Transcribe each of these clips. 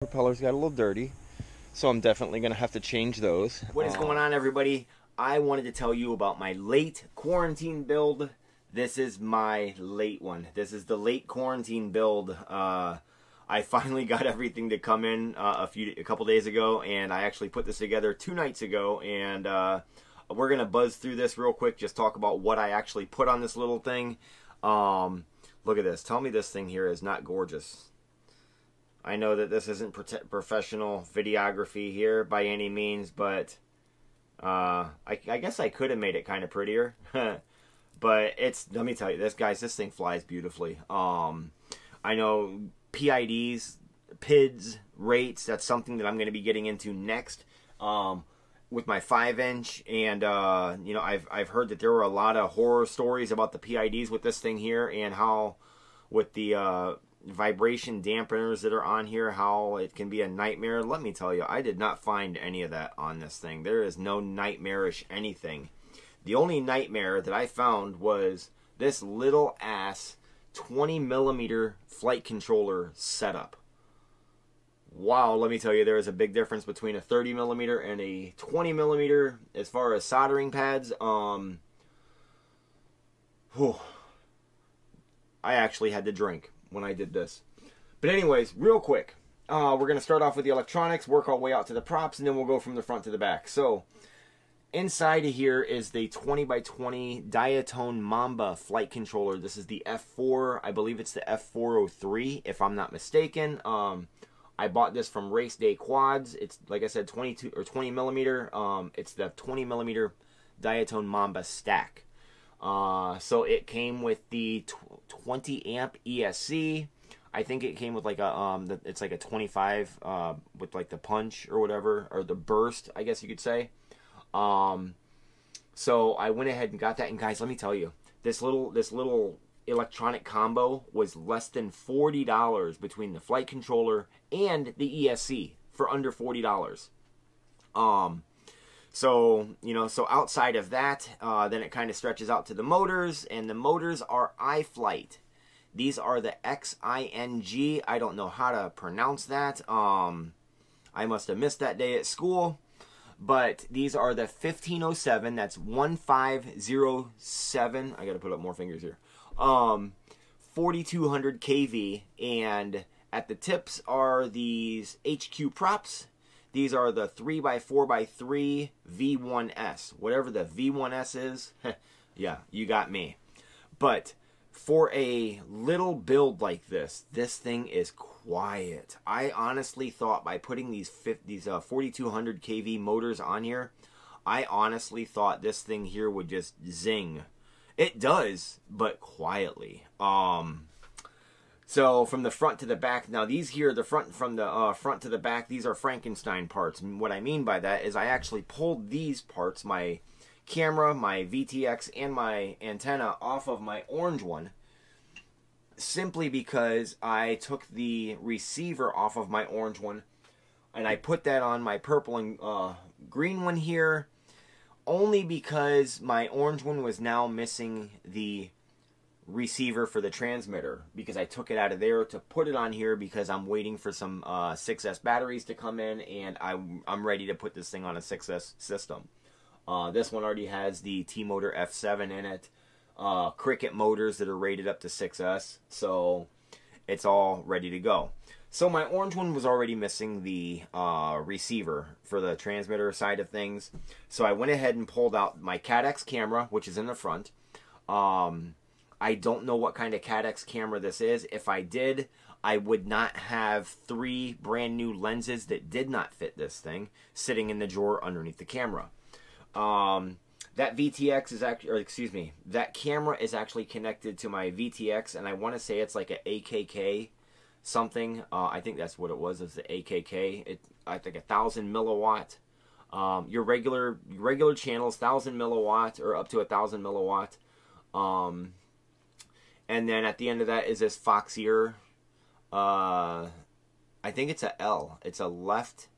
Propellers got a little dirty, so I'm definitely going to have to change those. What is going on, everybody? I wanted to tell you about my late quarantine build. This is my late one. This is the late quarantine build. I finally got everything to come in a couple days ago, and I actually put this together 2 nights ago, and we're going to buzz through this real quick, just talk about what I actually put on this little thing. Look at this. Tell me this thing here is not gorgeous. I know that this isn't professional videography here by any means, but I guess I could have made it kind of prettier. But let me tell you this, guys, this thing flies beautifully. I know PIDs, PIDs, rates, that's something that I'm going to be getting into next with my 5-inch. And, you know, I've heard that there were a lot of horror stories about the PIDs with this thing here, and how with the vibration dampeners that are on here, how it can be a nightmare. Let me tell you, I did not find any of that on this thing. There is no nightmarish anything. The only nightmare that I found was this little ass 20mm flight controller setup. Wow, let me tell you, there is a big difference between a 30mm and a 20mm as far as soldering pads. I actually had to drink when I did this. But anyways, real quick, we're going to start off with the electronics, work our way out to the props, and then we'll go from the front to the back. So inside of here is the 20x20 Diatone Mamba flight controller. This is the F4, I believe it's the F403 if I'm not mistaken. I bought this from Race Day Quads. It's, like I said, 20mm. It's the 20mm Diatone Mamba stack. So it came with the 20 amp ESC. I think it came with like a it's like a 25 with like the punch or whatever, or the burst, I guess you could say. So I went ahead and got that, and guys, let me tell you, this little electronic combo was less than $40 between the flight controller and the ESC, for under $40. So, you know, so outside of that, then it kind of stretches out to the motors, and the motors are iFlight. These are the XING. I don't know how to pronounce that. I must have missed that day at school. But these are the 1507. That's 1507. I got to put up more fingers here. 4200 kV, and at the tips are these HQ props. These are the 3x4x3 V1S. Whatever the V1S is, yeah, you got me. But for a little build like this, this thing is quiet. I honestly thought by putting these 4200 kV motors on here, I honestly thought this thing here would just zing. It does, but quietly. So from the front to the back, now these here, from the front to the back, these are Frankenstein parts. And what I mean by that is I actually pulled these parts, my camera, my VTX, and my antenna, off of my orange one, simply because I took the receiver off of my orange one and I put that on my purple and green one here, only because my orange one was now missing the receiver for the transmitter, because I took it out of there to put it on here because I'm waiting for some 6S batteries to come in, and I'm ready to put this thing on a 6S system. This one already has the T-Motor F7 in it, Cricket motors that are rated up to 6S, so it's all ready to go. So my orange one was already missing the receiver for the transmitter side of things, so I went ahead and pulled out my Caddx camera, which is in the front. I don't know what kind of Caddx camera this is. If I did, I would not have 3 brand new lenses that did not fit this thing sitting in the drawer underneath the camera. That VTX is actually, or excuse me, that camera is actually connected to my VTX, and I want to say it's like an AKK something. I think that's what it was. It's the AKK. I think 1,000 milliwatt. Your regular channels, 1,000 milliwatt or up to 1,000 milliwatt. And then at the end of that is this Foxeer. I think it's a L. It's a left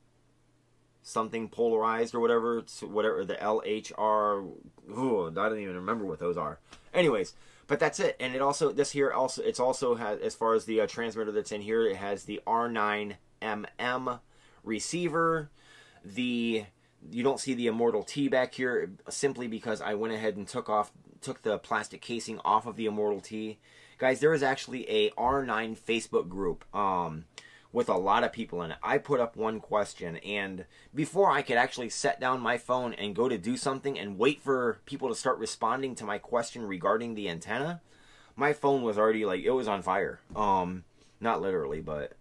something polarized or whatever. It's whatever the LHR. Ooh, I don't even remember what those are. Anyways, but that's it. And it also, this here also, it's also has, as far as the transmitter that's in here, it has the R9 R9mm receiver. You don't see the Immortal T back here simply because I went ahead and took the plastic casing off of the Immortal T. Guys, there is actually a R9 Facebook group with a lot of people in it. I put up one question, and before I could actually set down my phone and go to do something and wait for people to start responding to my question regarding the antenna, my phone was already, like, it was on fire. Not literally, but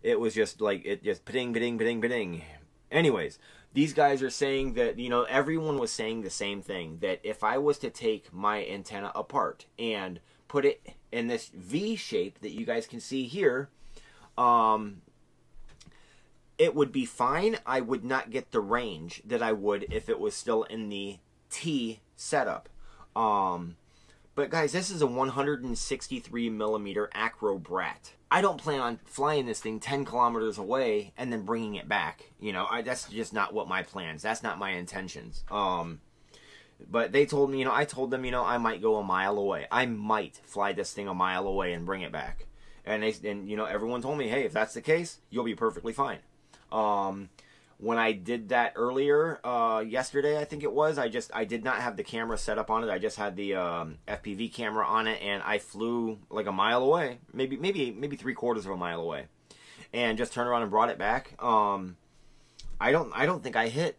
it was just like, it just ba-ding, ba-ding, ba-ding, ba-ding. Anyways, these guys are saying that, you know, everyone was saying the same thing, that if I was to take my antenna apart and put it in this V shape that you guys can see here, it would be fine. I would not get the range that I would if it was still in the T setup. But guys, this is a 163mm Acrobrat. I don't plan on flying this thing 10 kilometers away and then bringing it back. You know, that's just not what my plans. That's not my intentions. But they told me, you know, I told them, you know, I might go a mile away. I might fly this thing a mile away and bring it back. And you know, everyone told me, hey, if that's the case, you'll be perfectly fine. When I did that earlier, yesterday, I think it was, I did not have the camera set up on it. I just had the FPV camera on it, and I flew like a mile away, maybe 3/4 of a mile away, and just turned around and brought it back. I don't think I hit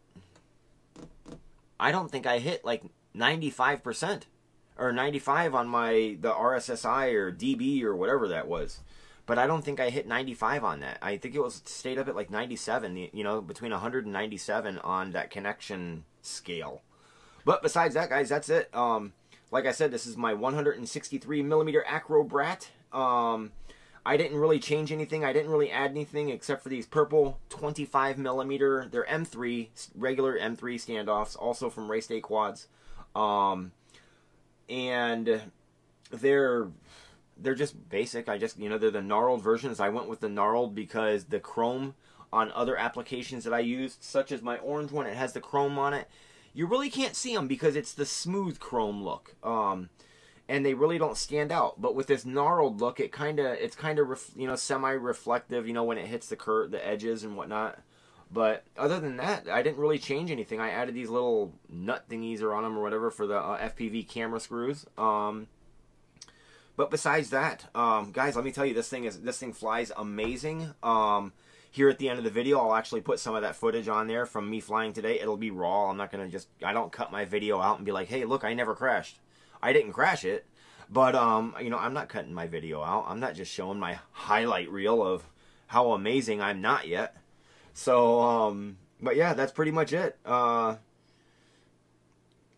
like 95% or 95 on the RSSI or DB or whatever that was. But I don't think I hit 95 on that. I think it was stayed up at like 97, you know, between 100 and 97 on that connection scale. But besides that, guys, that's it. Like I said, this is my 163mm Acrobrat. I didn't really change anything. I didn't really add anything except for these purple 25mm. They're M3, regular M3 standoffs, also from Race Day Quads. And they're just basic. You know, they're the gnarled versions. I went with the gnarled because the chrome on other applications that I used, such as my orange one, it has the chrome on it. You really can't see them because it's the smooth chrome look. And they really don't stand out. But with this gnarled look, it's kind of you know, semi-reflective, you know, when it hits the edges and whatnot. But other than that, I didn't really change anything. I added these little nut thingies on them or whatever for the FPV camera screws. But besides that, guys, let me tell you, this thing flies amazing. Here at the end of the video, I'll actually put some of that footage on there from me flying today. It'll be raw. I'm not gonna I don't cut my video out and be like, hey, look, I never crashed. I didn't crash it, but you know, I'm not cutting my video out. I'm not just showing my highlight reel of how amazing I'm not yet. So, but yeah, that's pretty much it.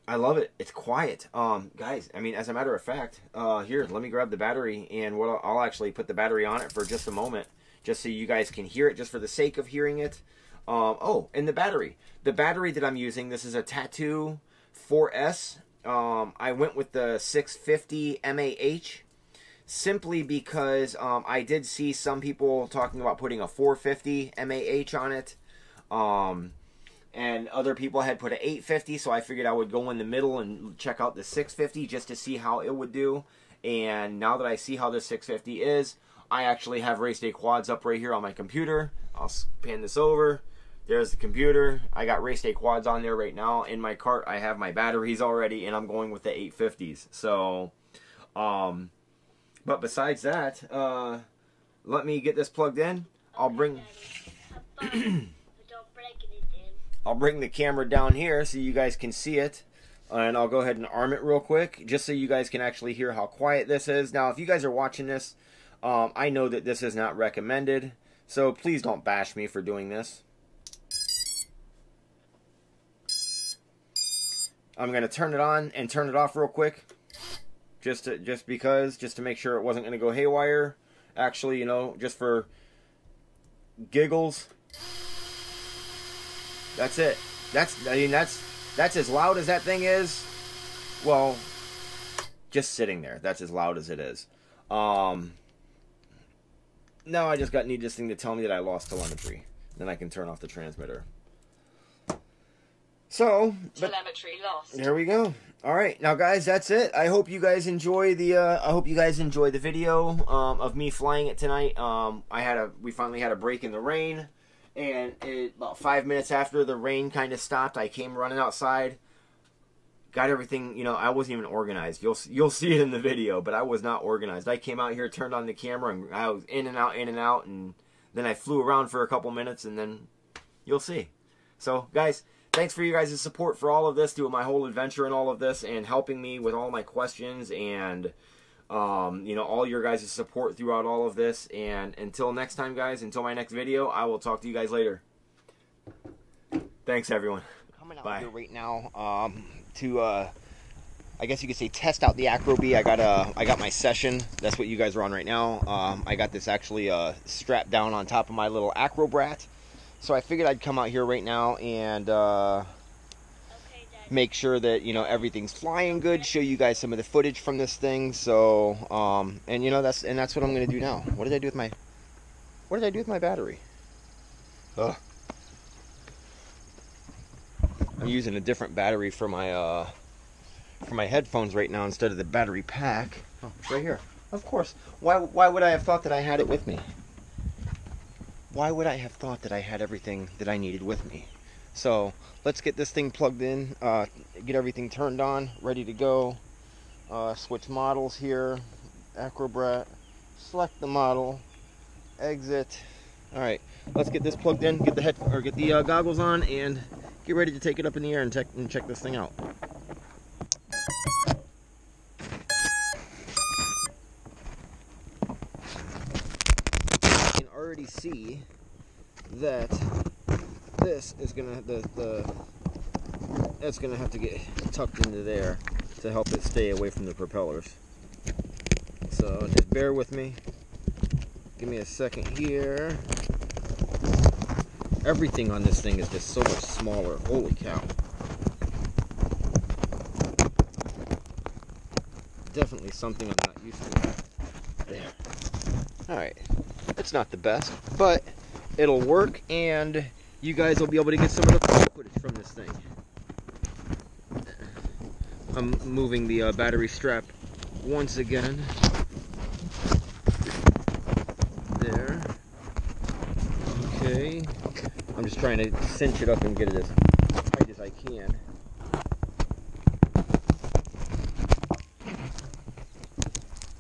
I love it. It's quiet. Guys, I mean, as a matter of fact, here, let me grab the battery, and I'll actually put the battery on it for just a moment, just so you guys can hear it, just for the sake of hearing it. Oh, and the battery. The battery that I'm using, this is a Tattoo 4S. I went with the 650 mAh, simply because I did see some people talking about putting a 450 mAh on it. And other people had put an 850, so I figured I would go in the middle and check out the 650 just to see how it would do. And now that I see how the 650 is, I actually have Race Day Quads up right here on my computer. I'll pan this over. There's the computer. I got Race Day Quads on there right now. In my cart, I have my batteries already, and I'm going with the 850s. So, but besides that, let me get this plugged in. I'll bring the camera down here so you guys can see it, and I'll go ahead and arm it real quick just so you guys can actually hear how quiet this is. Now, if you guys are watching this, I know that this is not recommended, so please don't bash me for doing this. I'm going to turn it on and turn it off real quick, just to make sure it wasn't going to go haywire. Actually, you know, just for giggles. That's it. I mean, that's as loud as that thing is. Well, just sitting there. That's as loud as it is. Now I just need this thing to tell me that I lost telemetry. Then I can turn off the transmitter. So, telemetry lost. There we go. All right, now guys, that's it. I hope you guys enjoy the video of me flying it tonight. We finally had a break in the rain, and about 5 minutes after the rain kind of stopped, I came running outside. Got everything, I wasn't even organized. You'll see it in the video, but I was not organized. I came out here, turned on the camera, and I was in and out, and then I flew around for a couple minutes, and then you'll see. So, guys, thanks for you guys' support for all of this, doing my whole adventure and all of this, and helping me with all my questions, and all your guys' support throughout all of this. And until next time, guys, until my next video, I will talk to you guys later. Thanks, everyone. Coming out Bye. here right now to I guess you could say test out the Acrobee. I got my session. That's what you guys are on right now. I got this actually strapped down on top of my little Acrobrat. So I figured I'd come out here right now and make sure that everything's flying good. Show you guys some of the footage from this thing. So that's what I'm gonna do now. What did I do with my battery? Ugh. I'm using a different battery for my headphones right now instead of the battery pack. Oh, it's right here. Of course. Why would I have thought that I had it with me? Why would I have thought that I had everything that I needed with me? So let's get this thing plugged in, get everything turned on, ready to go. Switch models here, Acrobrat, select the model, exit. All right, let's get this plugged in, get the goggles on, and get ready to take it up in the air and check this thing out. You can already see that this is gonna that's gonna have to get tucked into there to help it stay away from the propellers. So just bear with me. Give me a second here. Everything on this thing is just so much smaller. Holy cow. Definitely something I'm not used to. There. Alright. It's not the best, but it'll work, and you guys will be able to get some of the footage from this thing. I'm moving the battery strap once again. There. Okay. I'm just trying to cinch it up and get it as tight as I can.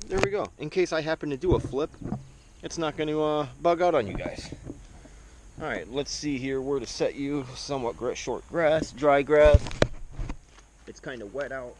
There we go. In case I happen to do a flip, it's not going to bug out on you guys. Alright, let's see here where to set you. Somewhat short grass, dry grass. It's kind of wet out.